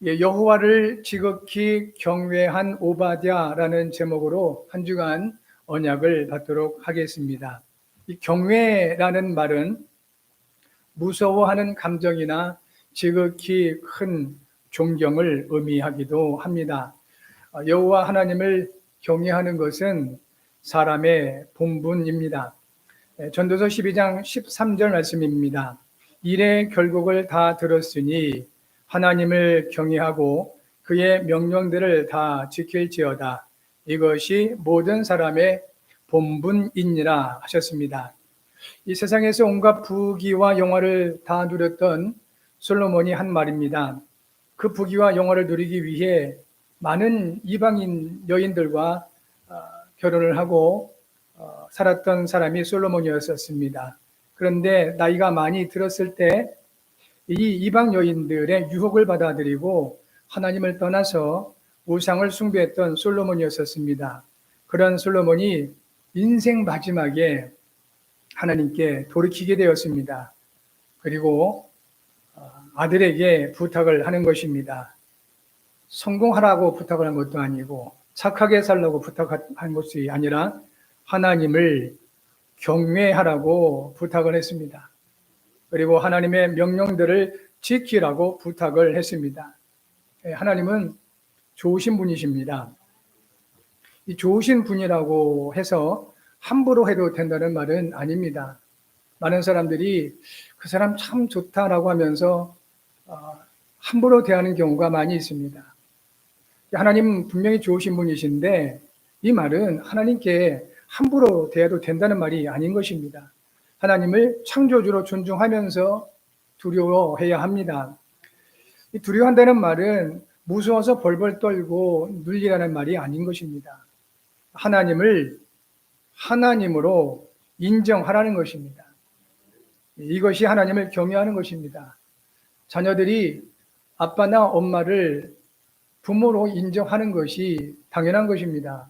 여호와를 지극히 경외한 오바댜라는 제목으로 한 주간 언약을 받도록 하겠습니다. 이 경외라는 말은 무서워하는 감정이나 지극히 큰 존경을 의미하기도 합니다. 여호와 하나님을 경외하는 것은 사람의 본분입니다. 전도서 12장 13절 말씀입니다. 일의 결국을 다 들었으니 하나님을 경외하고 그의 명령들을 다 지킬지어다. 이것이 모든 사람의 본분이니라 하셨습니다. 이 세상에서 온갖 부귀와 영화를 다 누렸던 솔로몬이 한 말입니다. 그 부귀와 영화를 누리기 위해 많은 이방인 여인들과 결혼을 하고 살았던 사람이 솔로몬이었습니다. 그런데 나이가 많이 들었을 때 이 이방 여인들의 유혹을 받아들이고 하나님을 떠나서 우상을 숭배했던 솔로몬이었습니다. 그런 솔로몬이 인생 마지막에 하나님께 돌이키게 되었습니다. 그리고 아들에게 부탁을 하는 것입니다. 성공하라고 부탁을 한 것도 아니고 착하게 살라고 부탁한 것이 아니라 하나님을 경외하라고 부탁을 했습니다. 그리고 하나님의 명령들을 지키라고 부탁을 했습니다. 하나님은 좋으신 분이십니다. 이 좋으신 분이라고 해서 함부로 해도 된다는 말은 아닙니다. 많은 사람들이 그 사람 참 좋다라고 하면서 함부로 대하는 경우가 많이 있습니다. 하나님 분명히 좋으신 분이신데 이 말은 하나님께 함부로 대해도 된다는 말이 아닌 것입니다. 하나님을 창조주로 존중하면서 두려워해야 합니다. 이 두려워한다는 말은 무서워서 벌벌 떨고 눌리라는 말이 아닌 것입니다. 하나님을 하나님으로 인정하라는 것입니다. 이것이 하나님을 경외하는 것입니다. 자녀들이 아빠나 엄마를 부모로 인정하는 것이 당연한 것입니다.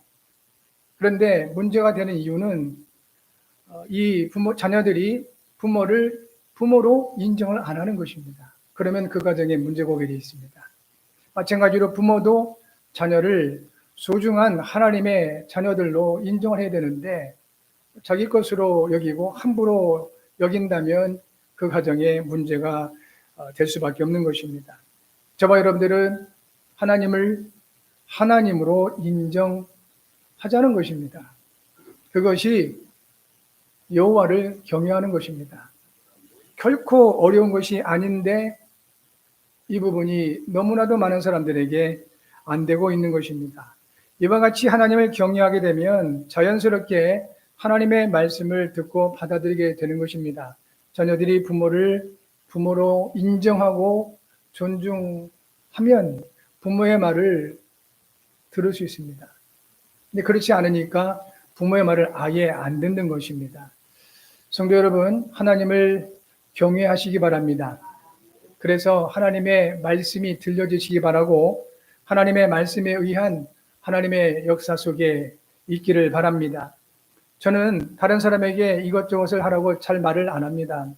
그런데 문제가 되는 이유는 이 자녀들이 부모를 부모로 인정을 안 하는 것입니다. 그러면 그 가정에 문제가 오게 되어 있습니다. 마찬가지로 부모도 자녀를 소중한 하나님의 자녀들로 인정을 해야 되는데 자기 것으로 여기고 함부로 여긴다면 그 가정에 문제가 될 수밖에 없는 것입니다. 저와 여러분들은 하나님을 하나님으로 인정하자는 것입니다. 그것이 여호와를 경외하는 것입니다. 결코 어려운 것이 아닌데 이 부분이 너무나도 많은 사람들에게 안 되고 있는 것입니다. 이와 같이 하나님을 경외하게 되면 자연스럽게 하나님의 말씀을 듣고 받아들이게 되는 것입니다. 자녀들이 부모를 부모로 인정하고 존중하면 부모의 말을 들을 수 있습니다. 근데 그렇지 않으니까 부모의 말을 아예 안 듣는 것입니다. 성도 여러분, 하나님을 경외하시기 바랍니다. 그래서 하나님의 말씀이 들려주시기 바라고 하나님의 말씀에 의한 하나님의 역사 속에 있기를 바랍니다. 저는 다른 사람에게 이것저것을 하라고 잘 말을 안 합니다.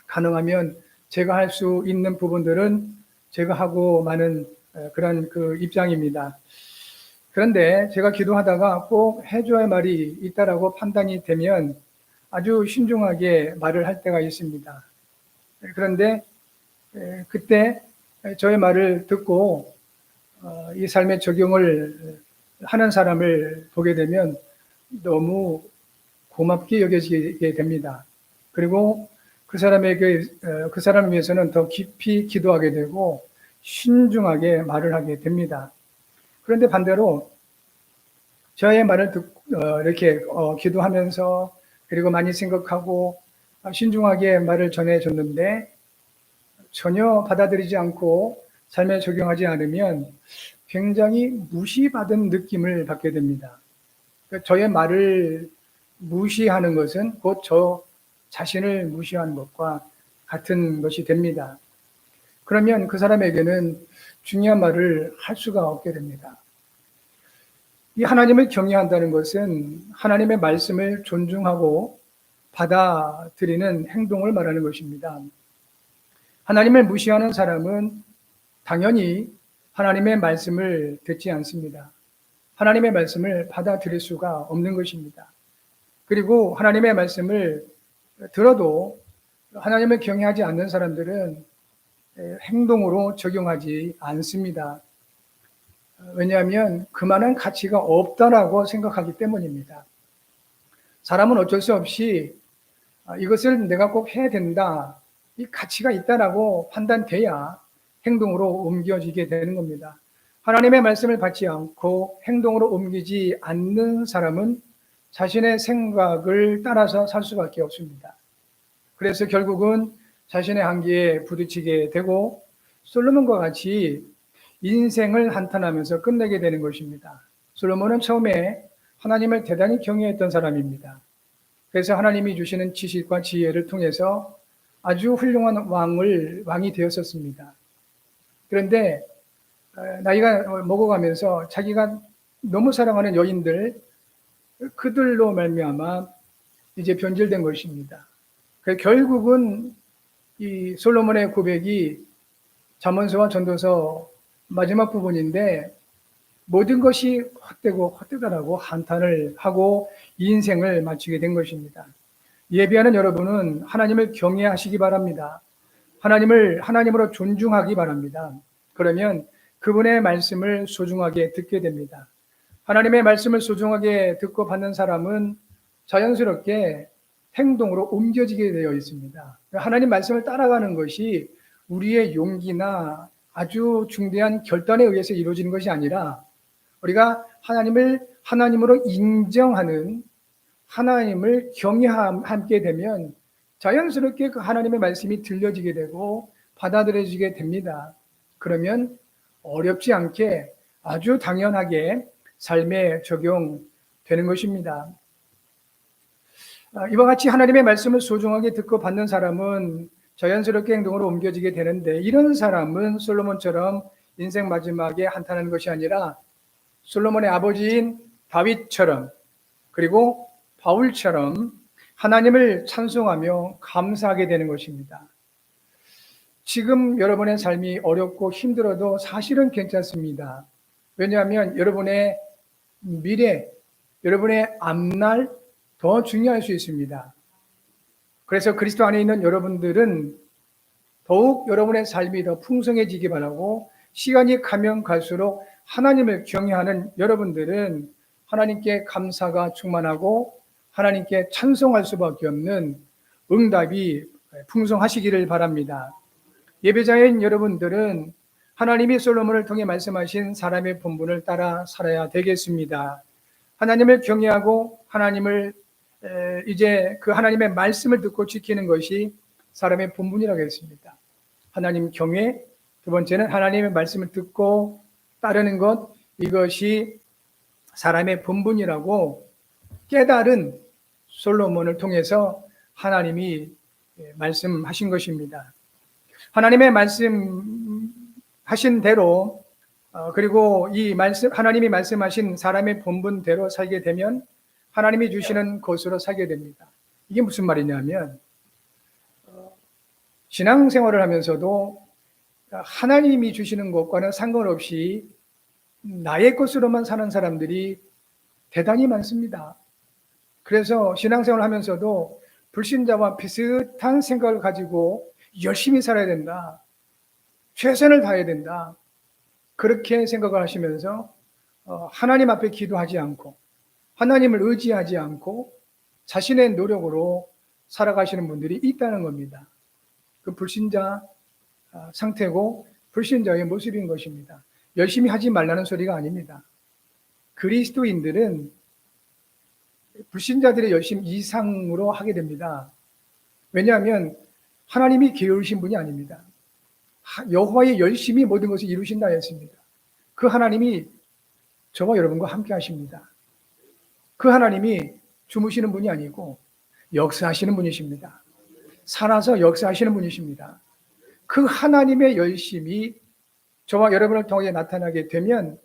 가능하면 제가 할 수 있는 부분들은 제가 하고 마는 그런 그 입장입니다. 그런데 제가 기도하다가 꼭 해줘야 할 말이 있다라고 판단이 되면 아주 신중하게 말을 할 때가 있습니다. 그런데 그때 저의 말을 듣고 이 삶의 적용을 하는 사람을 보게 되면 너무 고맙게 여겨지게 됩니다. 그리고 그 사람을 위해서는 더 깊이 기도하게 되고 신중하게 말을 하게 됩니다. 그런데 반대로 저의 말을 듣고 이렇게 기도하면서 그리고 많이 생각하고 신중하게 말을 전해줬는데 전혀 받아들이지 않고 삶에 적용하지 않으면 굉장히 무시받은 느낌을 받게 됩니다. 저의 말을 무시하는 것은 곧 저 자신을 무시하는 것과 같은 것이 됩니다. 그러면 그 사람에게는 중요한 말을 할 수가 없게 됩니다. 이 하나님을 경외한다는 것은 하나님의 말씀을 존중하고 받아들이는 행동을 말하는 것입니다. 하나님을 무시하는 사람은 당연히 하나님의 말씀을 듣지 않습니다. 하나님의 말씀을 받아들일 수가 없는 것입니다. 그리고 하나님의 말씀을 들어도 하나님을 경외하지 않는 사람들은 행동으로 적용하지 않습니다. 왜냐하면 그만한 가치가 없다라고 생각하기 때문입니다. 사람은 어쩔 수 없이 이것을 내가 꼭 해야 된다, 이 가치가 있다라고 판단돼야 행동으로 옮겨지게 되는 겁니다. 하나님의 말씀을 받지 않고 행동으로 옮기지 않는 사람은 자신의 생각을 따라서 살 수밖에 없습니다. 그래서 결국은 자신의 한계에 부딪히게 되고 솔로몬과 같이 인생을 한탄하면서 끝내게 되는 것입니다. 솔로몬은 처음에 하나님을 대단히 경외했던 사람입니다. 그래서 하나님이 주시는 지식과 지혜를 통해서 아주 훌륭한 왕이 되었었습니다. 그런데 나이가 먹어가면서 자기가 너무 사랑하는 여인들, 그들로 말미암아 이제 변질된 것입니다. 결국은 이 솔로몬의 고백이 잠언서와 전도서 마지막 부분인데 모든 것이 헛되고 헛되다라고 한탄을 하고 인생을 마치게 된 것입니다. 예배하는 여러분은 하나님을 경외하시기 바랍니다. 하나님을 하나님으로 존중하기 바랍니다. 그러면 그분의 말씀을 소중하게 듣게 됩니다. 하나님의 말씀을 소중하게 듣고 받는 사람은 자연스럽게 행동으로 옮겨지게 되어 있습니다. 하나님 말씀을 따라가는 것이 우리의 용기나 아주 중대한 결단에 의해서 이루어지는 것이 아니라 우리가 하나님을 하나님으로 인정하는, 하나님을 경외하게 되면 자연스럽게 그 하나님의 말씀이 들려지게 되고 받아들여지게 됩니다. 그러면 어렵지 않게 아주 당연하게 삶에 적용되는 것입니다. 이와 같이 하나님의 말씀을 소중하게 듣고 받는 사람은 자연스럽게 행동으로 옮겨지게 되는데, 이런 사람은 솔로몬처럼 인생 마지막에 한탄하는 것이 아니라 솔로몬의 아버지인 다윗처럼, 그리고 바울처럼 하나님을 찬송하며 감사하게 되는 것입니다. 지금 여러분의 삶이 어렵고 힘들어도 사실은 괜찮습니다. 왜냐하면 여러분의 미래, 여러분의 앞날 더 중요할 수 있습니다. 그래서 그리스도 안에 있는 여러분들은 더욱 여러분의 삶이 더 풍성해지기 바라고, 시간이 가면 갈수록 하나님을 경외하는 여러분들은 하나님께 감사가 충만하고 하나님께 찬송할 수밖에 없는 응답이 풍성하시기를 바랍니다. 예배자인 여러분들은 하나님이 솔로몬을 통해 말씀하신 사람의 본분을 따라 살아야 되겠습니다. 하나님을 경외하고 하나님을 이제 그 하나님의 말씀을 듣고 지키는 것이 사람의 본분이라고 했습니다. 하나님 경외, 두 번째는 하나님의 말씀을 듣고 따르는 것, 이것이 사람의 본분이라고 깨달은 솔로몬을 통해서 하나님이 말씀하신 것입니다. 하나님의 말씀하신 대로, 그리고 이 말씀, 하나님이 말씀하신 사람의 본분대로 살게 되면 하나님이 주시는 것으로 살게 됩니다. 이게 무슨 말이냐면, 신앙생활을 하면서도 하나님이 주시는 것과는 상관없이 나의 것으로만 사는 사람들이 대단히 많습니다. 그래서 신앙생활을 하면서도 불신자와 비슷한 생각을 가지고 열심히 살아야 된다, 최선을 다해야 된다, 그렇게 생각을 하시면서 하나님 앞에 기도하지 않고 하나님을 의지하지 않고 자신의 노력으로 살아가시는 분들이 있다는 겁니다. 그 불신자 상태고 불신자의 모습인 것입니다. 열심히 하지 말라는 소리가 아닙니다. 그리스도인들은 불신자들의 열심 이상으로 하게 됩니다. 왜냐하면 하나님이 게으르신 분이 아닙니다. 여호와의 열심히 모든 것을 이루신다 했습니다. 그 하나님이 저와 여러분과 함께 하십니다. 그 하나님이 주무시는 분이 아니고 역사하시는 분이십니다. 살아서 역사하시는 분이십니다. 그 하나님의 열심이 저와 여러분을 통해 나타나게 되면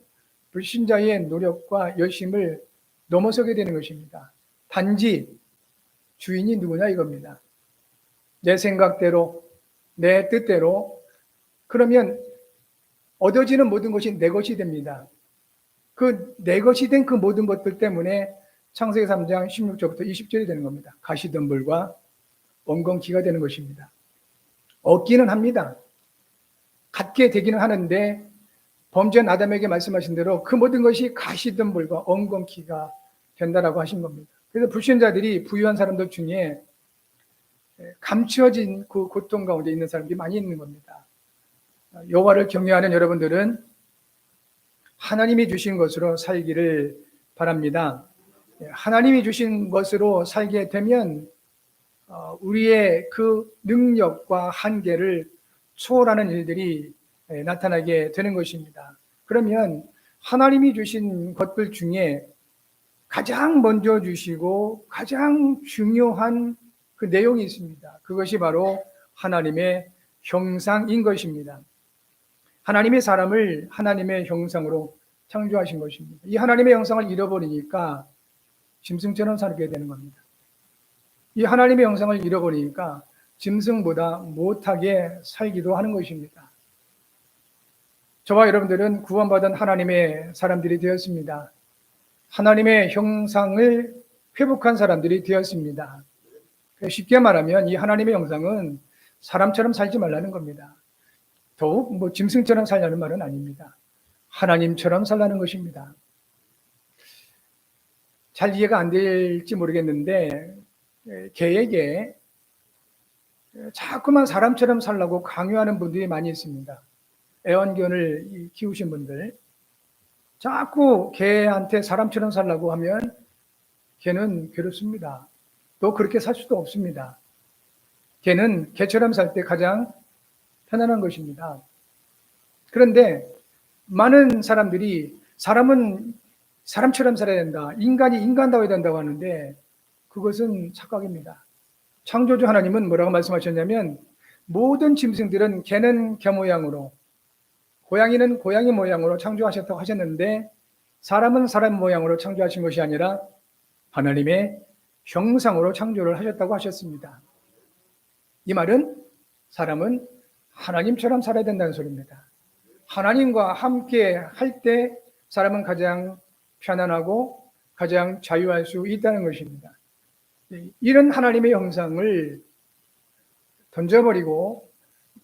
불신자의 노력과 열심을 넘어서게 되는 것입니다. 단지 주인이 누구냐 이겁니다. 내 생각대로, 내 뜻대로, 그러면 얻어지는 모든 것이 내 것이 됩니다. 그 내 것이 된 그 모든 것들 때문에 창세기 3장 16절부터 20절이 되는 겁니다. 가시덤불과 엉겅퀴가 되는 것입니다. 얻기는 합니다. 갖게 되기는 하는데 범죄한 아담에게 말씀하신 대로 그 모든 것이 가시덤불과 엉겅퀴가 된다라고 하신 겁니다. 그래서 불신자들이 부유한 사람들 중에 감추어진 그 고통 가운데 있는 사람들이 많이 있는 겁니다. 여호와를 경외하는 여러분들은 하나님이 주신 것으로 살기를 바랍니다. 하나님이 주신 것으로 살게 되면 우리의 그 능력과 한계를 초월하는 일들이 나타나게 되는 것입니다. 그러면 하나님이 주신 것들 중에 가장 먼저 주시고 가장 중요한 그 내용이 있습니다. 그것이 바로 하나님의 형상인 것입니다. 하나님의 사람을 하나님의 형상으로 창조하신 것입니다. 이 하나님의 형상을 잃어버리니까 짐승처럼 살게 되는 겁니다. 이 하나님의 형상을 잃어버리니까 짐승보다 못하게 살기도 하는 것입니다. 저와 여러분들은 구원받은 하나님의 사람들이 되었습니다. 하나님의 형상을 회복한 사람들이 되었습니다. 쉽게 말하면 이 하나님의 형상은 사람처럼 살지 말라는 겁니다. 더욱 짐승처럼 살라는 말은 아닙니다. 하나님처럼 살라는 것입니다. 잘 이해가 안 될지 모르겠는데 개에게 자꾸만 사람처럼 살라고 강요하는 분들이 많이 있습니다. 애완견을 키우신 분들, 자꾸 개한테 사람처럼 살라고 하면 개는 괴롭습니다. 또 그렇게 살 수도 없습니다. 개는 개처럼 살 때 가장 편안한 것입니다. 그런데 많은 사람들이 사람은 사람처럼 살아야 된다, 인간이 인간다워야 된다고 하는데 그것은 착각입니다. 창조주 하나님은 뭐라고 말씀하셨냐면 모든 짐승들은 개는 개 모양으로, 고양이는 고양이 모양으로 창조하셨다고 하셨는데 사람은 사람 모양으로 창조하신 것이 아니라 하나님의 형상으로 창조를 하셨다고 하셨습니다. 이 말은 사람은 하나님처럼 살아야 된다는 소리입니다. 하나님과 함께 할 때 사람은 가장 편안하고 가장 자유할 수 있다는 것입니다. 이런 하나님의 형상을 던져버리고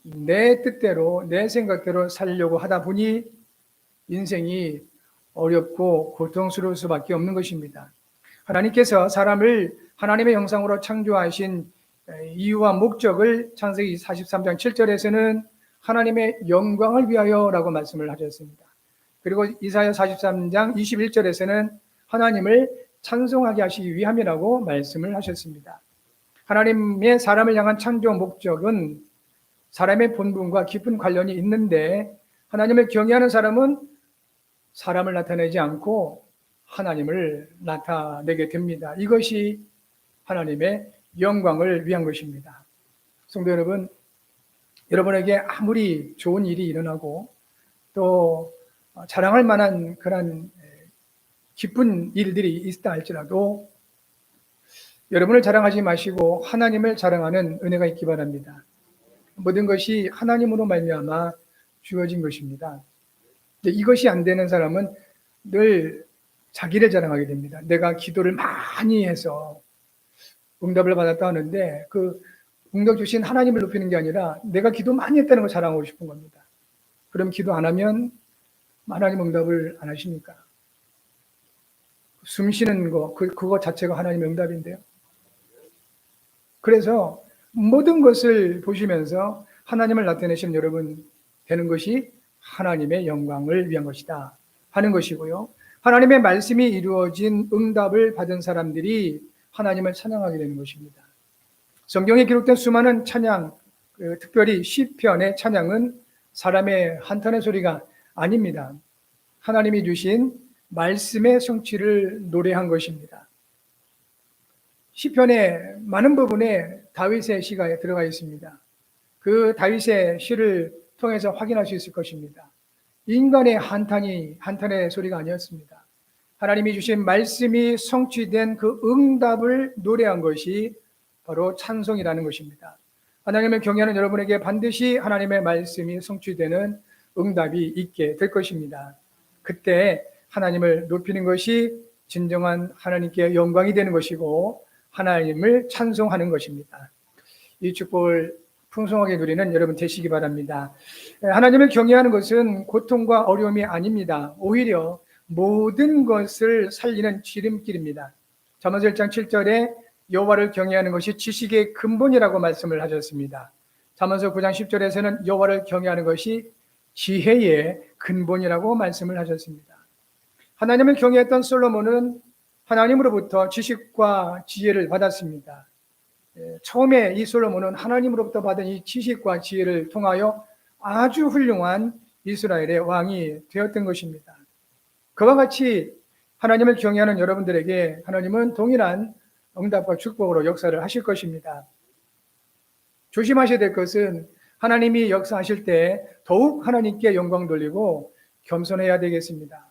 내 뜻대로 내 생각대로 살려고 하다 보니 인생이 어렵고 고통스러울 수밖에 없는 것입니다. 하나님께서 사람을 하나님의 형상으로 창조하신 이유와 목적을 창세기 43장 7절에서는 하나님의 영광을 위하여라고 말씀을 하셨습니다. 그리고 이사야 43장 21절에서는 하나님을 찬송하게 하시기 위함이라고 말씀을 하셨습니다. 하나님의 사람을 향한 창조 목적은 사람의 본분과 깊은 관련이 있는데 하나님을 경외하는 사람은 사람을 나타내지 않고 하나님을 나타내게 됩니다. 이것이 하나님의 영광을 위한 것입니다. 성도 여러분, 여러분에게 아무리 좋은 일이 일어나고 또 자랑할 만한 그런 기쁜 일들이 있다 할지라도 여러분을 자랑하지 마시고 하나님을 자랑하는 은혜가 있기 바랍니다. 모든 것이 하나님으로 말미암아 주어진 것입니다. 이것이 안 되는 사람은 늘 자기를 자랑하게 됩니다. 내가 기도를 많이 해서 응답을 받았다 하는데 그 응답 주신 하나님을 높이는 게 아니라 내가 기도 많이 했다는 걸 자랑하고 싶은 겁니다. 그럼 기도 안 하면 하나님 응답을 안 하십니까? 숨 쉬는 거, 그거 자체가 하나님의 응답인데요. 그래서 모든 것을 보시면서 하나님을 나타내신 여러분 되는 것이 하나님의 영광을 위한 것이다 하는 것이고요. 하나님의 말씀이 이루어진 응답을 받은 사람들이 하나님을 찬양하게 되는 것입니다. 성경에 기록된 수많은 찬양, 특별히 시편의 찬양은 사람의 한탄의 소리가 아닙니다. 하나님이 주신 말씀의 성취를 노래한 것입니다. 시편의 많은 부분에 다윗의 시가 들어가 있습니다. 그 다윗의 시를 통해서 확인할 수 있을 것입니다. 인간의 한탄의 소리가 아니었습니다. 하나님이 주신 말씀이 성취된 그 응답을 노래한 것이 바로 찬송이라는 것입니다. 하나님을 경외하는 여러분에게 반드시 하나님의 말씀이 성취되는 응답이 있게 될 것입니다. 그때 하나님을 높이는 것이 진정한 하나님께 영광이 되는 것이고 하나님을 찬송하는 것입니다. 이 축복을 풍성하게 누리는 여러분 되시기 바랍니다. 하나님을 경외하는 것은 고통과 어려움이 아닙니다. 오히려 모든 것을 살리는 지름길입니다. 잠언서 1장 7절에 여호와를 경외하는 것이 지식의 근본이라고 말씀을 하셨습니다. 잠언서 9장 10절에서는 여호와를 경외하는 것이 지혜의 근본이라고 말씀을 하셨습니다. 하나님을 경외했던 솔로몬은 하나님으로부터 지식과 지혜를 받았습니다. 처음에 이 솔로몬은 하나님으로부터 받은 이 지식과 지혜를 통하여 아주 훌륭한 이스라엘의 왕이 되었던 것입니다. 그와 같이 하나님을 경외하는 여러분들에게 하나님은 동일한 응답과 축복으로 역사를 하실 것입니다. 조심하셔야 될 것은 하나님이 역사하실 때 더욱 하나님께 영광 돌리고 겸손해야 되겠습니다.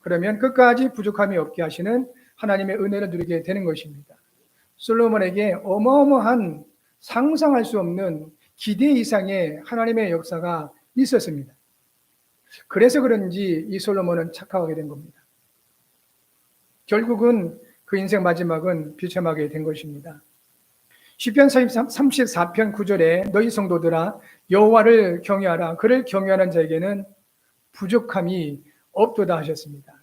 그러면 끝까지 부족함이 없게 하시는 하나님의 은혜를 누리게 되는 것입니다. 솔로몬에게 어마어마한 상상할 수 없는 기대 이상의 하나님의 역사가 있었습니다. 그래서 그런지 이 솔로몬은 착각하게 된 겁니다. 결국은 그 인생 마지막은 비참하게 된 것입니다. 시편 34편 9절에 너희 성도들아 여호와를 경외하라. 그를 경외하는 자에게는 부족함이 없도다 하셨습니다.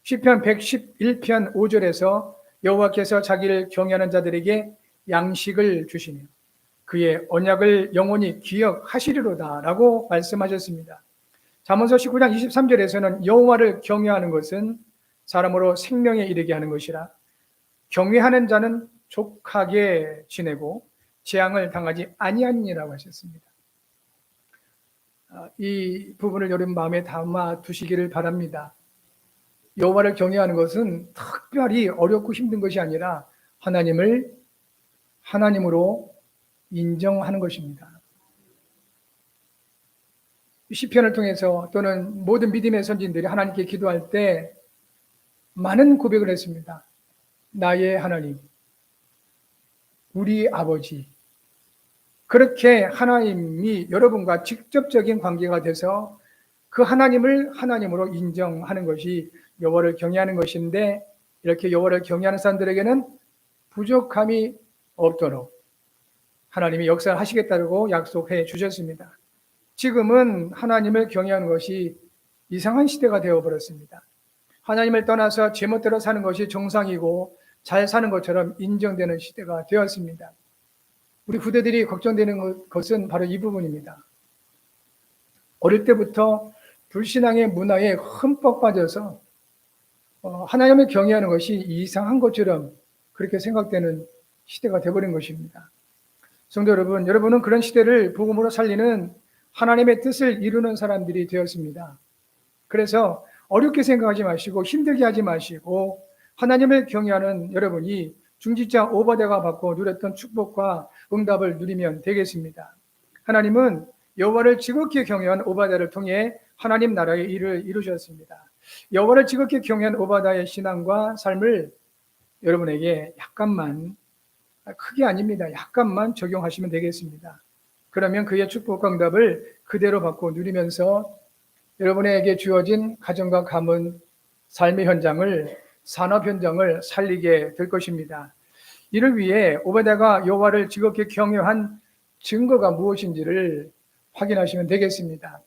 시편 111편 5절에서 여호와께서 자기를 경외하는 자들에게 양식을 주시며 그의 언약을 영원히 기억하시리로다 라고 말씀하셨습니다. 잠언서 19장 23절에서는 여호와를 경외하는 것은 사람으로 생명에 이르게 하는 것이라 경외하는 자는 족하게 지내고 재앙을 당하지 아니하니라고 하셨습니다. 이 부분을 여러분 마음에 담아 두시기를 바랍니다. 여호와를 경외하는 것은 특별히 어렵고 힘든 것이 아니라 하나님을 하나님으로 인정하는 것입니다. 시편을 통해서 또는 모든 믿음의 선진들이 하나님께 기도할 때 많은 고백을 했습니다. 나의 하나님, 우리 아버지. 그렇게 하나님이 여러분과 직접적인 관계가 돼서 그 하나님을 하나님으로 인정하는 것이 여호와를 경외하는 것인데 이렇게 여호와를 경외하는 사람들에게는 부족함이 없도록 하나님이 역사를 하시겠다고 약속해 주셨습니다. 지금은 하나님을 경외하는 것이 이상한 시대가 되어버렸습니다. 하나님을 떠나서 제멋대로 사는 것이 정상이고 잘 사는 것처럼 인정되는 시대가 되었습니다. 우리 후대들이 걱정되는 것은 바로 이 부분입니다. 어릴 때부터 불신앙의 문화에 흠뻑 빠져서 하나님을 경외하는 것이 이상한 것처럼 그렇게 생각되는 시대가 되어버린 것입니다. 성도 여러분, 여러분은 그런 시대를 복음으로 살리는 하나님의 뜻을 이루는 사람들이 되었습니다. 그래서 어렵게 생각하지 마시고 힘들게 하지 마시고 하나님을 경외하는 여러분이 중직자 오바댜가 받고 누렸던 축복과 응답을 누리면 되겠습니다. 하나님은 여호와를 지극히 경외한 오바댜를 통해 하나님 나라의 일을 이루셨습니다. 여호와를 지극히 경외한 오바댜의 신앙과 삶을 여러분에게 약간만, 크게 아닙니다. 약간만 적용하시면 되겠습니다. 그러면 그의 축복과 응답을 그대로 받고 누리면서 여러분에게 주어진 가정과 가문, 삶의 현장을, 산업 현장을 살리게 될 것입니다. 이를 위해 오바댜가 여호와를 지극히 경외한 증거가 무엇인지를 확인하시면 되겠습니다.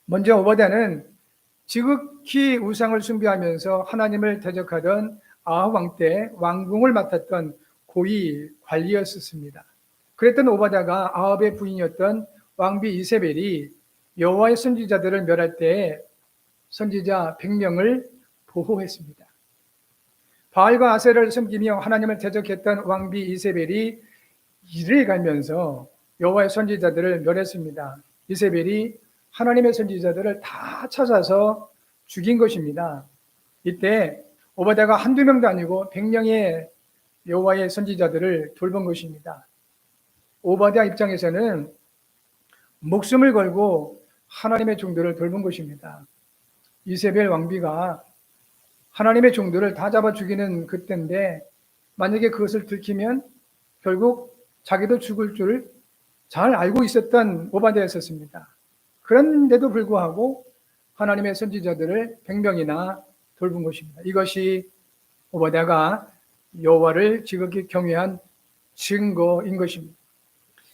먼저 오바댜는 지극히 우상을 숭배하면서 하나님을 대적하던 아합 왕 때 왕궁을 맡았던 고위 관리였습니다. 그랬던 오바댜가 아합의 부인이었던 왕비 이세벨이 여호와의 선지자들을 멸할 때 선지자 100명을 보호했습니다. 바알과 아세라를 섬기며 하나님을 대적했던 왕비 이세벨이 이를 갈면서 여호와의 선지자들을 멸했습니다. 이세벨이 하나님의 선지자들을 다 찾아서 죽인 것입니다. 이때 오바댜가 한두 명도 아니고 100명의 여호와의 선지자들을 돌본 것입니다. 오바댜 입장에서는 목숨을 걸고 하나님의 종들을 돌본 것입니다. 이세벨 왕비가 하나님의 종들을 다 잡아 죽이는 그때인데 만약에 그것을 들키면 결국 자기도 죽을 줄 잘 알고 있었던 오바댜였었습니다. 그런데도 불구하고 하나님의 선지자들을 100명이나 돌본 것입니다. 이것이 오바댜가 여호와를 지극히 경외한 증거인 것입니다.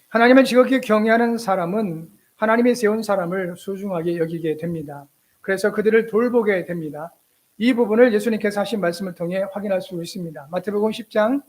하나님을 지극히 경외하는 사람은 하나님이 세운 사람을 소중하게 여기게 됩니다. 그래서 그들을 돌보게 됩니다. 이 부분을 예수님께서 하신 말씀을 통해 확인할 수 있습니다. 마태복음 10장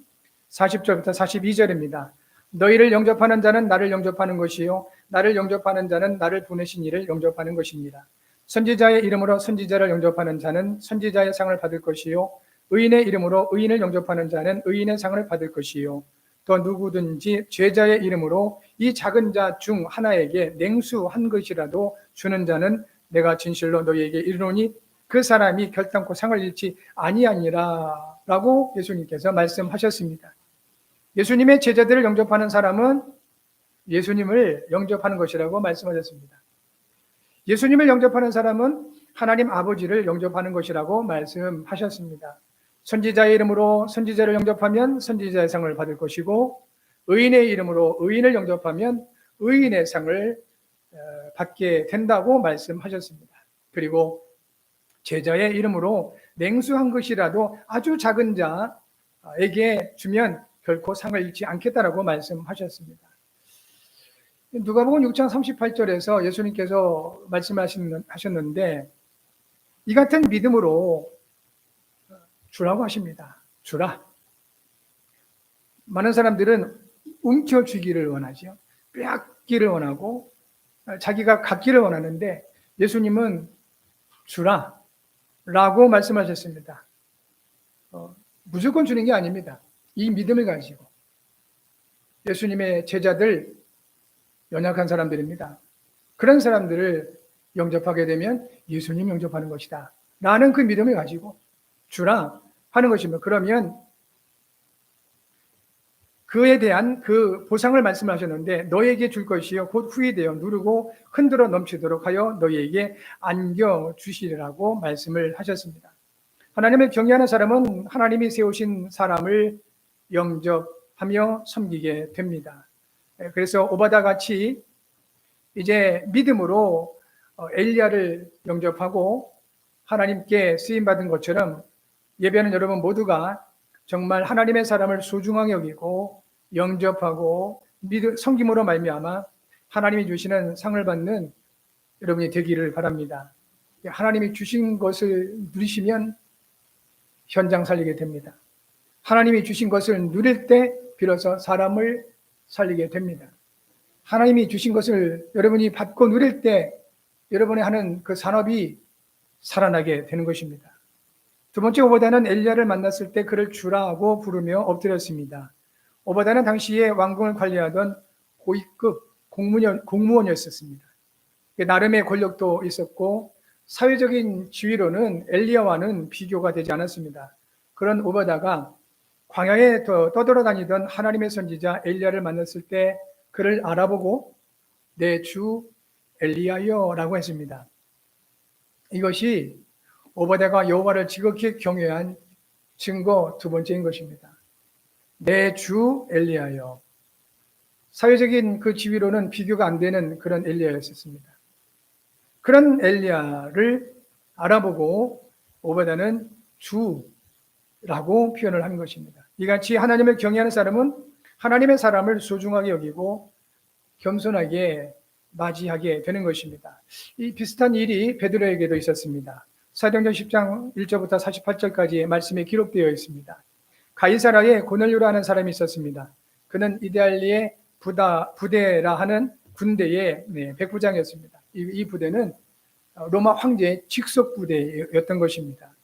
40절부터 42절입니다. 너희를 영접하는 자는 나를 영접하는 것이요 나를 영접하는 자는 나를 보내신 이를 영접하는 것입니다. 선지자의 이름으로 선지자를 영접하는 자는 선지자의 상을 받을 것이요 의인의 이름으로 의인을 영접하는 자는 의인의 상을 받을 것이요 또 누구든지 제자의 이름으로 이 작은 자 중 하나에게 냉수 한 것이라도 주는 자는 내가 진실로 너희에게 이르노니 그 사람이 결단코 상을 잃지 아니하니라 라고 예수님께서 말씀하셨습니다. 예수님의 제자들을 영접하는 사람은 예수님을 영접하는 것이라고 말씀하셨습니다. 예수님을 영접하는 사람은 하나님 아버지를 영접하는 것이라고 말씀하셨습니다. 선지자의 이름으로 선지자를 영접하면 선지자의 상을 받을 것이고 의인의 이름으로 의인을 영접하면 의인의 상을 받게 된다고 말씀하셨습니다. 그리고 제자의 이름으로 냉수한 것이라도 아주 작은 자에게 주면 결코 상을 잃지 않겠다라고 말씀하셨습니다. 누가복음 6장 38절에서 예수님께서 말씀하셨는데 이 같은 믿음으로 주라고 하십니다. 주라. 많은 사람들은 움켜쥐기를 원하죠. 빼앗기를 원하고 자기가 갖기를 원하는데 예수님은 주라 라고 말씀하셨습니다. 무조건 주는 게 아닙니다. 이 믿음을 가지고 예수님의 제자들 연약한 사람들입니다. 그런 사람들을 영접하게 되면 예수님 영접하는 것이다 라는 그 믿음을 가지고 주라 하는 것입니다. 그러면 그에 대한 그 보상을 말씀하셨는데 너에게 줄 것이요 곧 후히 되어 누르고 흔들어 넘치도록 하여 너희에게 안겨주시리라고 말씀을 하셨습니다. 하나님을 경외하는 사람은 하나님이 세우신 사람을 영접하며 섬기게 됩니다. 그래서 오바댜 같이 이제 믿음으로 엘리야를 영접하고 하나님께 쓰임받은 것처럼 예배하는 여러분 모두가 정말 하나님의 사람을 소중하게 여기고 영접하고 섬김으로 말미암아 하나님이 주시는 상을 받는 여러분이 되기를 바랍니다. 하나님이 주신 것을 누리시면 현장 살리게 됩니다. 하나님이 주신 것을 누릴 때 비로소 사람을 살리게 됩니다. 하나님이 주신 것을 여러분이 받고 누릴 때 여러분이 하는 그 산업이 살아나게 되는 것입니다. 두 번째 오바댜는 엘리야를 만났을 때 그를 주라고 부르며 엎드렸습니다. 오바댜는 당시에 왕궁을 관리하던 고위급 공무원이었습니다. 나름의 권력도 있었고 사회적인 지위로는 엘리야와는 비교가 되지 않았습니다. 그런 오바댜가 광야에 떠돌아다니던 하나님의 선지자 엘리야를 만났을 때 그를 알아보고 내 주 엘리야여 라고 했습니다. 이것이 오바댜가 여호와를 지극히 경외한 증거 두 번째인 것입니다. 내 주 엘리야여. 사회적인 그 지위로는 비교가 안 되는 그런 엘리야였습니다. 그런 엘리야를 알아보고 오바댜는 주라고 표현을 한 것입니다. 이같이 하나님을 경외하는 사람은 하나님의 사람을 소중하게 여기고 겸손하게 맞이하게 되는 것입니다. 이 비슷한 일이 베드로에게도 있었습니다. 사도행전 10장 1절부터 48절까지의 말씀에 기록되어 있습니다. 가이사라에 고넬료라는 사람이 있었습니다. 그는 이데알리의 부대라 하는 군대의 백부장이었습니다. 이 부대는 로마 황제의 직속 부대였던 것입니다.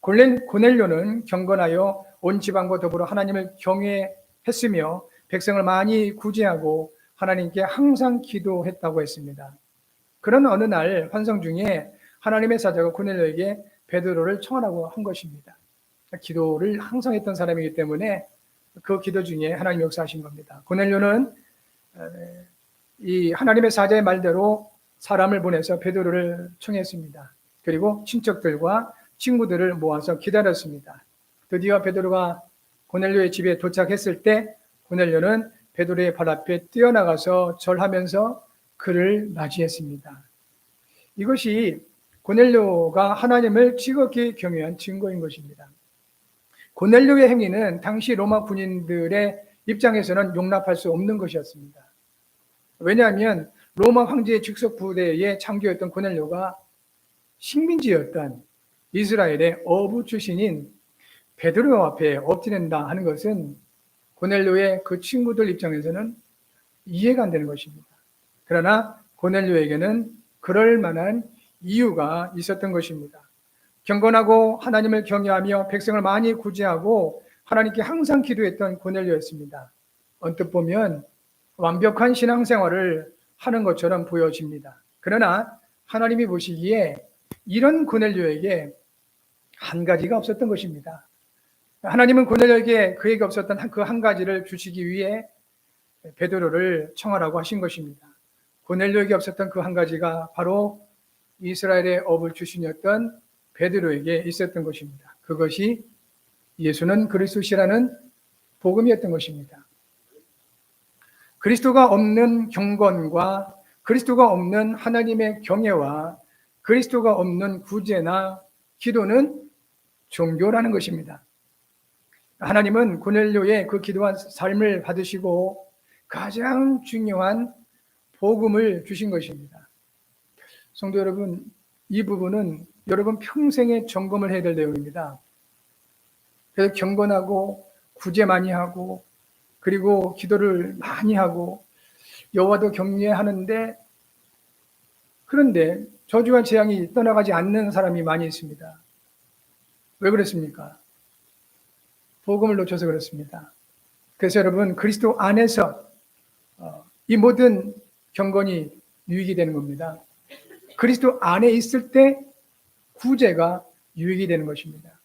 고넬료는 경건하여 온 지방과 더불어 하나님을 경외했으며 백성을 많이 구제하고 하나님께 항상 기도했다고 했습니다. 그런 어느 날 환상 중에 하나님의 사자가 고넬료에게 베드로를 청하라고 한 것입니다. 기도를 항상 했던 사람이기 때문에 그 기도 중에 하나님 역사하신 겁니다. 고넬료는 이 하나님의 사자의 말대로 사람을 보내서 베드로를 청했습니다. 그리고 친척들과 친구들을 모아서 기다렸습니다. 드디어 베드로가 고넬료의 집에 도착했을 때 고넬료는 베드로의 발 앞에 뛰어나가서 절하면서 그를 맞이했습니다. 이것이 고넬료가 하나님을 지극히 경외한 증거인 것입니다. 고넬료의 행위는 당시 로마 군인들의 입장에서는 용납할 수 없는 것이었습니다. 왜냐하면 로마 황제의 직속 부대의 장교였던 고넬료가 식민지였던 이스라엘의 어부 출신인 베드로 앞에 엎드린다 하는 것은 고넬료의 그 친구들 입장에서는 이해가 안 되는 것입니다. 그러나 고넬료에게는 그럴 만한 이유가 있었던 것입니다. 경건하고 하나님을 경외하며 백성을 많이 구제하고 하나님께 항상 기도했던 고넬료였습니다. 언뜻 보면 완벽한 신앙생활을 하는 것처럼 보여집니다. 그러나 하나님이 보시기에 이런 고넬료에게 한 가지가 없었던 것입니다. 하나님은 고넬료에게 그에게 없었던 그 한 가지를 주시기 위해 베드로를 청하라고 하신 것입니다. 고넬료에게 없었던 그 한 가지가 바로 이스라엘의 어부 출신이었던 베드로에게 있었던 것입니다. 그것이 예수는 그리스도시라는 복음이었던 것입니다. 그리스도가 없는 경건과 그리스도가 없는 하나님의 경외와 그리스도가 없는 구제나 기도는 종교라는 것입니다. 하나님은 고넬료의 그 기도한 삶을 받으시고 가장 중요한 복음을 주신 것입니다. 성도 여러분, 이 부분은 여러분 평생에 점검을 해야 될 내용입니다. 그래서 경건하고 구제 많이 하고 그리고 기도를 많이 하고 여호와도 경외하는데, 그런데 저주와 재앙이 떠나가지 않는 사람이 많이 있습니다. 왜 그렇습니까? 복음을 놓쳐서 그렇습니다. 그래서 여러분, 그리스도 안에서 이 모든 경건이 유익이 되는 겁니다. 그리스도 안에 있을 때 구제가 유익이 되는 것입니다.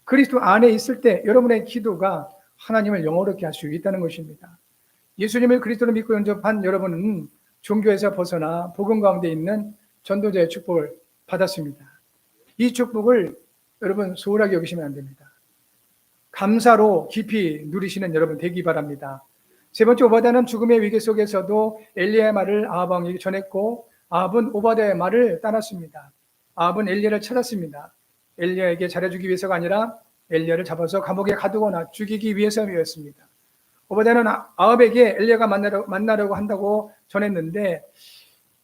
그리스도 안에 있을 때 여러분의 기도가 하나님을 영화롭게 할 수 있다는 것입니다. 예수님을 그리스도로 믿고 영접한 여러분은 종교에서 벗어나 복음 가운데 있는 전도자의 축복을 받았습니다. 이 축복을 여러분 소홀하게 여기시면 안 됩니다. 감사로 깊이 누리시는 여러분 되기 바랍니다. 세 번째, 오바댜는 죽음의 위기 속에서도 엘리야의 말을 아합 왕에게 전했고 아합은 오바댜의 말을 따랐습니다. 아합은 엘리야를 찾았습니다. 엘리야에게 잘해주기 위해서가 아니라 엘리야를 잡아서 감옥에 가두거나 죽이기 위해서였습니다. 오바댜는 아합에게 엘리야가 만나려고 한다고 전했는데,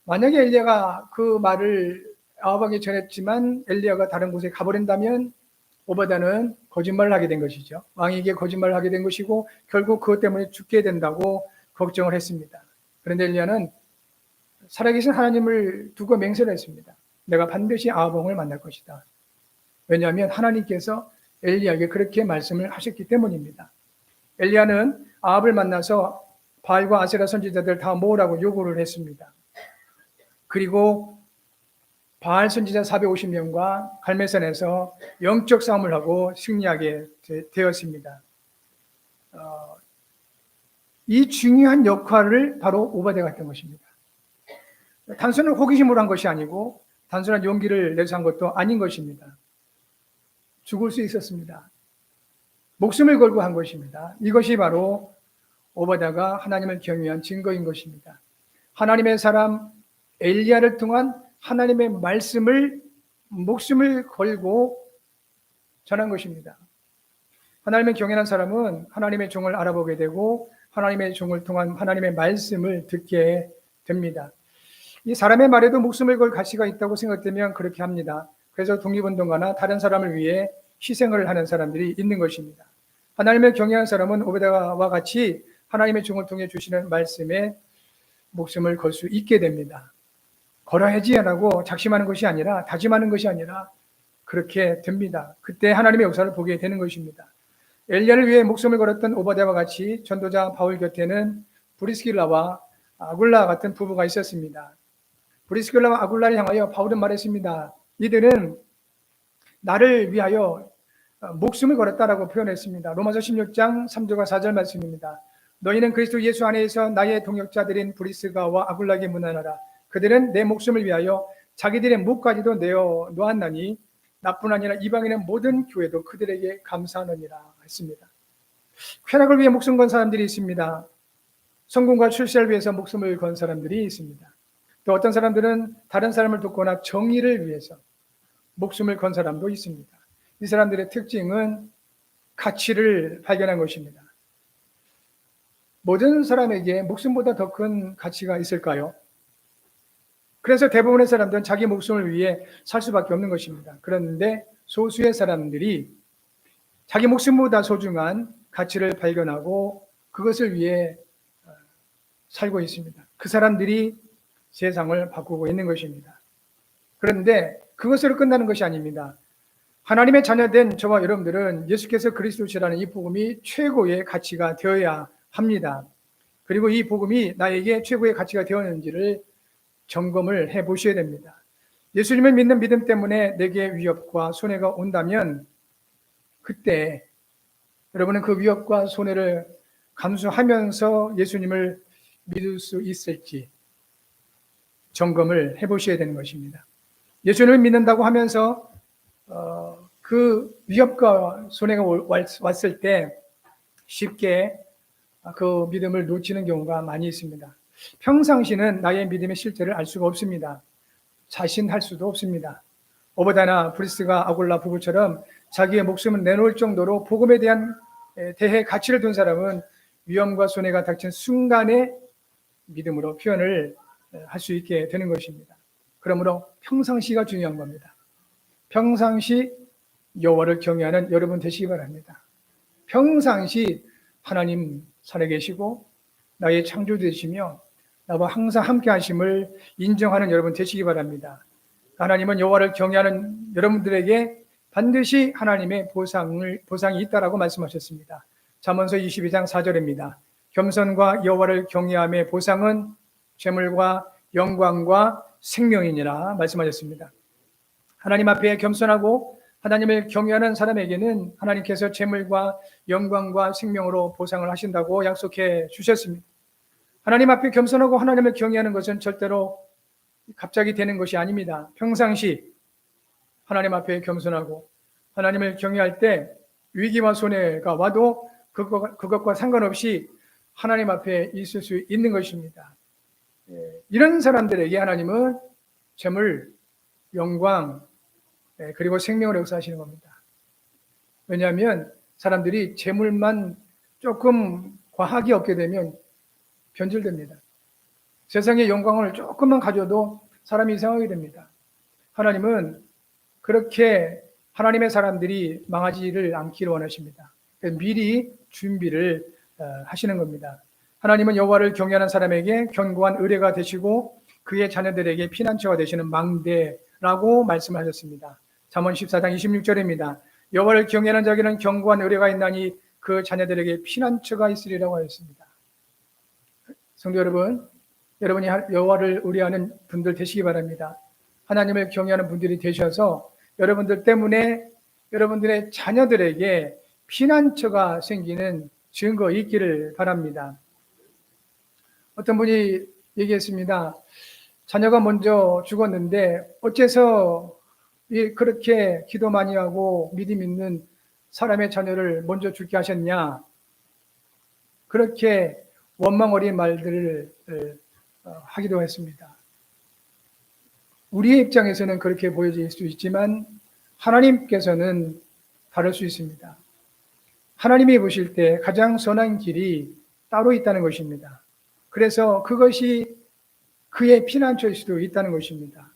만약에 엘리야가 그 말을 아합에게 전했지만 엘리야가 다른 곳에 가버린다면 오바댜는 거짓말을 하게 된 것이죠. 왕에게 거짓말을 하게 된 것이고 결국 그것 때문에 죽게 된다고 걱정을 했습니다. 그런데 엘리야는 살아계신 하나님을 두고 맹세를 했습니다. 내가 반드시 아합 왕을 만날 것이다. 왜냐하면 하나님께서 엘리야에게 그렇게 말씀을 하셨기 때문입니다. 엘리야는 아합을 만나서 바알과 아세라 선지자들 다 모으라고 요구를 했습니다. 그리고 바알 선지자 450명과 갈멜산에서 영적 싸움을 하고 승리하게 되었습니다. 이 중요한 역할을 바로 오바댜가 했던 것입니다. 단순한 호기심으로 한 것이 아니고 단순한 용기를 내서 한 것도 아닌 것입니다. 죽을 수 있었습니다. 목숨을 걸고 한 것입니다. 이것이 바로 오바댜가 하나님을 경외한 증거인 것입니다. 하나님의 사람 엘리야를 통한 하나님의 말씀을 목숨을 걸고 전한 것입니다. 하나님의 경외한 사람은 하나님의 종을 알아보게 되고 하나님의 종을 통한 하나님의 말씀을 듣게 됩니다. 이 사람의 말에도 목숨을 걸 가치가 있다고 생각되면 그렇게 합니다. 그래서 독립운동가나 다른 사람을 위해 희생을 하는 사람들이 있는 것입니다. 하나님을 경외한 사람은 오베데와 같이 하나님의 종을 통해 주시는 말씀에 목숨을 걸 수 있게 됩니다. 걸어야지라고 작심하는 것이 아니라, 다짐하는 것이 아니라 그렇게 됩니다. 그때 하나님의 역사를 보게 되는 것입니다. 엘리야를 위해 목숨을 걸었던 오바댜와 같이 전도자 바울 곁에는 브리스길라와 아굴라 같은 부부가 있었습니다. 브리스길라와 아굴라를 향하여 바울은 말했습니다. 이들은 나를 위하여 목숨을 걸었다라고 표현했습니다. 로마서 16장 3절과 4절 말씀입니다. 너희는 그리스도 예수 안에서 나의 동역자들인 브리스가와 아굴라에게 문안하라. 그들은 내 목숨을 위하여 자기들의 목까지도 내어 놓았나니 나뿐 아니라 이방인의 모든 교회도 그들에게 감사하느니라 했습니다. 쾌락을 위해 목숨 건 사람들이 있습니다. 성공과 출세를 위해서 목숨을 건 사람들이 있습니다. 또 어떤 사람들은 다른 사람을 돕거나 정의를 위해서 목숨을 건 사람도 있습니다. 이 사람들의 특징은 가치를 발견한 것입니다. 모든 사람에게 목숨보다 더 큰 가치가 있을까요? 그래서 대부분의 사람들은 자기 목숨을 위해 살 수밖에 없는 것입니다. 그런데 소수의 사람들이 자기 목숨보다 소중한 가치를 발견하고 그것을 위해 살고 있습니다. 그 사람들이 세상을 바꾸고 있는 것입니다. 그런데 그것으로 끝나는 것이 아닙니다. 하나님의 자녀된 저와 여러분들은 예수께서 그리스도시라는 이 복음이 최고의 가치가 되어야 합니다. 그리고 이 복음이 나에게 최고의 가치가 되었는지를 점검을 해 보셔야 됩니다. 예수님을 믿는 믿음 때문에 내게 위협과 손해가 온다면 그때 여러분은 그 위협과 손해를 감수하면서 예수님을 믿을 수 있을지 점검을 해 보셔야 되는 것입니다. 예수님을 믿는다고 하면서 그 위협과 손해가 왔을 때 쉽게 그 믿음을 놓치는 경우가 많이 있습니다. 평상시는 나의 믿음의 실체를 알 수가 없습니다. 자신할 수도 없습니다. 오바다나 브리스가 아골라 부부처럼 자기의 목숨을 내놓을 정도로 복음에 대해 가치를 둔 사람은 위험과 손해가 닥친 순간에 믿음으로 표현을 할 수 있게 되는 것입니다. 그러므로 평상시가 중요한 겁니다. 평상시 여호와를 경외하는 여러분 되시기 바랍니다. 평상시 하나님 살아계시고 나의 창조주 되시며 나와 항상 함께 하심을 인정하는 여러분 되시기 바랍니다. 하나님은 여호와를 경외하는 여러분들에게 반드시 하나님의 보상이 있다라고 말씀하셨습니다. 잠언서 22장 4절입니다. 겸손과 여호와를 경외함의 보상은 재물과 영광과 생명이니라 말씀하셨습니다. 하나님 앞에 겸손하고 하나님을 경외하는 사람에게는 하나님께서 재물과 영광과 생명으로 보상을 하신다고 약속해 주셨습니다. 하나님 앞에 겸손하고 하나님을 경외하는 것은 절대로 갑자기 되는 것이 아닙니다. 평상시 하나님 앞에 겸손하고 하나님을 경외할 때 위기와 손해가 와도 그것과 상관없이 하나님 앞에 있을 수 있는 것입니다. 이런 사람들에게 하나님은 재물, 영광, 그리고 생명을 역사하시는 겁니다. 왜냐하면 사람들이 재물만 조금 과하게 얻게 되면 변질됩니다. 세상의 영광을 조금만 가져도 사람이 이상하게 됩니다. 하나님은 그렇게 하나님의 사람들이 망하지를 않기를 원하십니다. 미리 준비를 하시는 겁니다. 하나님은 여호와를 경외하는 사람에게 견고한 의뢰가 되시고 그의 자녀들에게 피난처가 되시는 망대라고 말씀하셨습니다. 잠언 14장 26절입니다. 여호와를 경외하는 자에게는 견고한 의뢰가 있나니 그 자녀들에게 피난처가 있으리라고 하였습니다. 성도 여러분, 여러분이 여호와를 의뢰하는 분들 되시기 바랍니다. 하나님을 경외하는 분들이 되셔서 여러분들 때문에 여러분들의 자녀들에게 피난처가 생기는 증거 있기를 바랍니다. 어떤 분이 얘기했습니다. 자녀가 먼저 죽었는데 어째서 그렇게 기도 많이 하고 믿음 있는 사람의 자녀를 먼저 죽게 하셨냐? 그렇게 원망 어린 말들을 하기도 했습니다. 우리의 입장에서는 그렇게 보여질 수 있지만 하나님께서는 다를 수 있습니다. 하나님이 보실 때 가장 선한 길이 따로 있다는 것입니다. 그래서 그것이 그의 피난처일 수도 있다는 것입니다.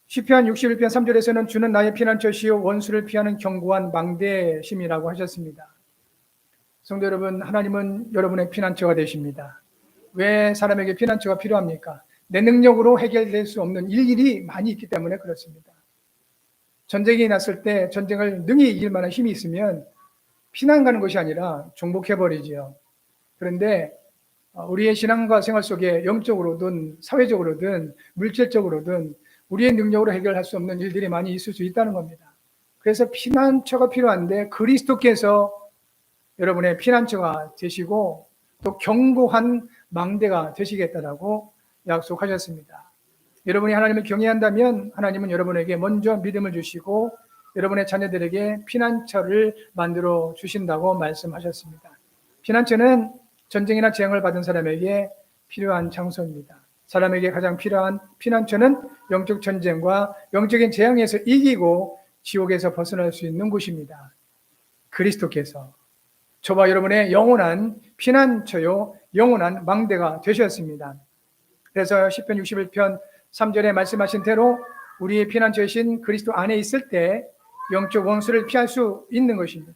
시편 61편 3절에서는 주는 나의 피난처시요 원수를 피하는 견고한 망대심이라고 하셨습니다. 성도 여러분, 하나님은 여러분의 피난처가 되십니다. 왜 사람에게 피난처가 필요합니까? 내 능력으로 해결될 수 없는 일들이 많이 있기 때문에 그렇습니다. 전쟁이 났을 때 전쟁을 능히 이길 만한 힘이 있으면 피난 가는 것이 아니라 정복해버리지요. 그런데 우리의 신앙과 생활 속에 영적으로든 사회적으로든 물질적으로든 우리의 능력으로 해결할 수 없는 일들이 많이 있을 수 있다는 겁니다. 그래서 피난처가 필요한데 그리스도께서 여러분의 피난처가 되시고 또 견고한 망대가 되시겠다라고 약속하셨습니다. 여러분이 하나님을 경외한다면 하나님은 여러분에게 먼저 믿음을 주시고 여러분의 자녀들에게 피난처를 만들어 주신다고 말씀하셨습니다. 피난처는 전쟁이나 재앙을 받은 사람에게 필요한 장소입니다. 사람에게 가장 필요한 피난처는 영적 전쟁과 영적인 재앙에서 이기고 지옥에서 벗어날 수 있는 곳입니다. 그리스도께서 저와 여러분의 영원한 피난처요, 영원한 망대가 되셨습니다. 그래서 시편 61편 3절에 말씀하신 대로 우리의 피난처이신 그리스도 안에 있을 때 영적 원수를 피할 수 있는 것입니다.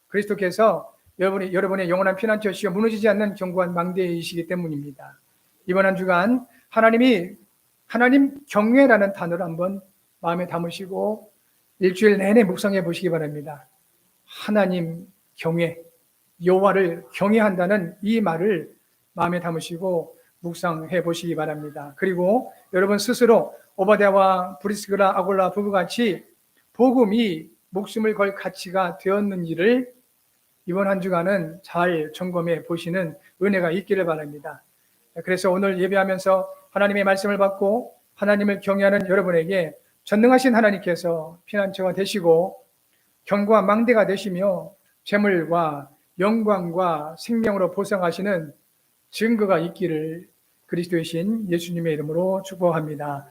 그리스도께서 여러분의 영원한 피난처시여 무너지지 않는 견고한 망대이시기 때문입니다. 이번 한 주간 하나님 경외라는 단어를 한번 마음에 담으시고 일주일 내내 묵상해 보시기 바랍니다. 하나님 경외, 여호와를 경외한다는 이 말을 마음에 담으시고 묵상해 보시기 바랍니다. 그리고 여러분 스스로 오바댜와 브리스길라 아굴라 부부같이 복음이 목숨을 걸 가치가 되었는지를 이번 한 주간은 잘 점검해 보시는 은혜가 있기를 바랍니다. 그래서 오늘 예배하면서 하나님의 말씀을 받고 하나님을 경외하는 여러분에게 전능하신 하나님께서 피난처가 되시고 견고한 망대가 되시며 재물과 영광과 생명으로 보상하시는 증거가 있기를 그리스도의 신 예수님의 이름으로 축복합니다.